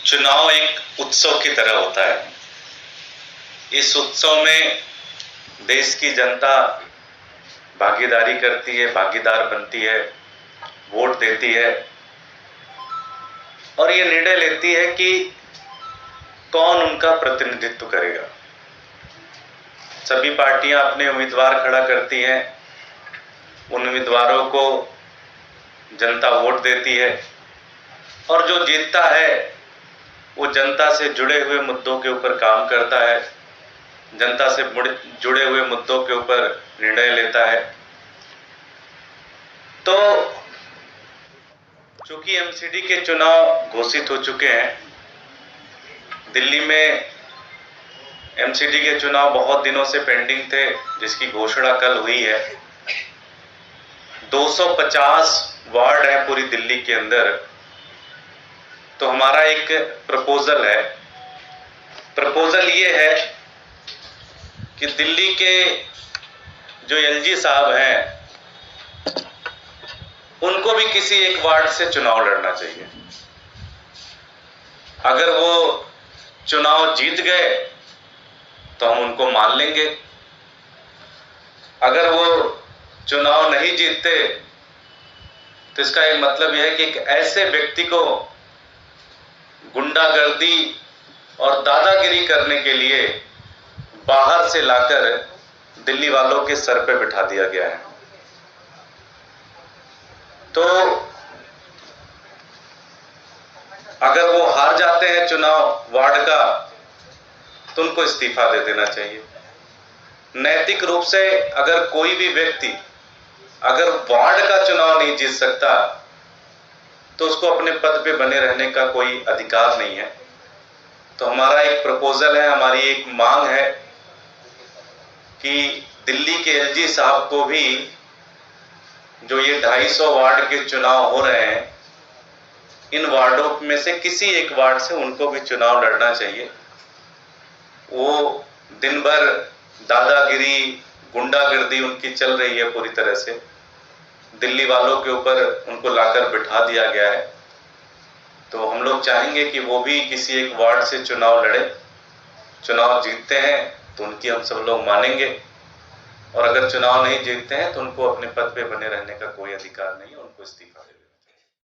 चुनाव एक उत्सव की तरह होता है। इस उत्सव में देश की जनता भागीदारी करती है, भागीदार बनती है, वोट देती है और ये निर्णय लेती है कि कौन उनका प्रतिनिधित्व करेगा। सभी पार्टियां अपने उम्मीदवार खड़ा करती हैं, उन उम्मीदवारों को जनता वोट देती है और जो जीतता है वो जनता से जुड़े हुए मुद्दों के ऊपर काम करता है, जनता से जुड़े हुए मुद्दों के ऊपर निर्णय लेता है। तो चूंकि एमसीडी के चुनाव घोषित हो चुके हैं, दिल्ली में एमसीडी के चुनाव बहुत दिनों से पेंडिंग थे, जिसकी घोषणा कल हुई है। 250 वार्ड है पूरी दिल्ली के अंदर। तो हमारा एक प्रपोजल है। प्रपोजल ये है कि दिल्ली के जो एलजी साहब हैं, उनको भी किसी एक वार्ड से चुनाव लड़ना चाहिए। अगर वो चुनाव जीत गए तो हम उनको मान लेंगे। अगर वो चुनाव नहीं जीतते तो इसका एक मतलब यह है कि एक ऐसे व्यक्ति को गुंडागर्दी और दादागिरी करने के लिए बाहर से लाकर दिल्ली वालों के सर पे बिठा दिया गया है। तो अगर वो हार जाते हैं चुनाव वार्ड का तो उनको इस्तीफा दे देना चाहिए। नैतिक रूप से अगर कोई भी व्यक्ति अगर वार्ड का चुनाव नहीं जीत सकता तो उसको अपने पद पे बने रहने का कोई अधिकार नहीं है। तो हमारा एक प्रपोजल है, हमारी एक मांग है कि दिल्ली के एलजी साहब को भी जो ये 250 वार्ड के चुनाव हो रहे हैं, इन वार्डों में से किसी एक वार्ड से उनको भी चुनाव लड़ना चाहिए। वो दिन भर दादागिरी, गुंडागर्दी उनकी चल रही है पूरी तरह से। दिल्ली वालों के ऊपर उनको लाकर बिठा दिया गया है। तो हम लोग चाहेंगे कि वो भी किसी एक वार्ड से चुनाव लड़े। चुनाव जीतते हैं तो उनकी हम सब लोग मानेंगे, और अगर चुनाव नहीं जीतते हैं तो उनको अपने पद पे बने रहने का कोई अधिकार नहीं है, उनको इस्तीफा दें।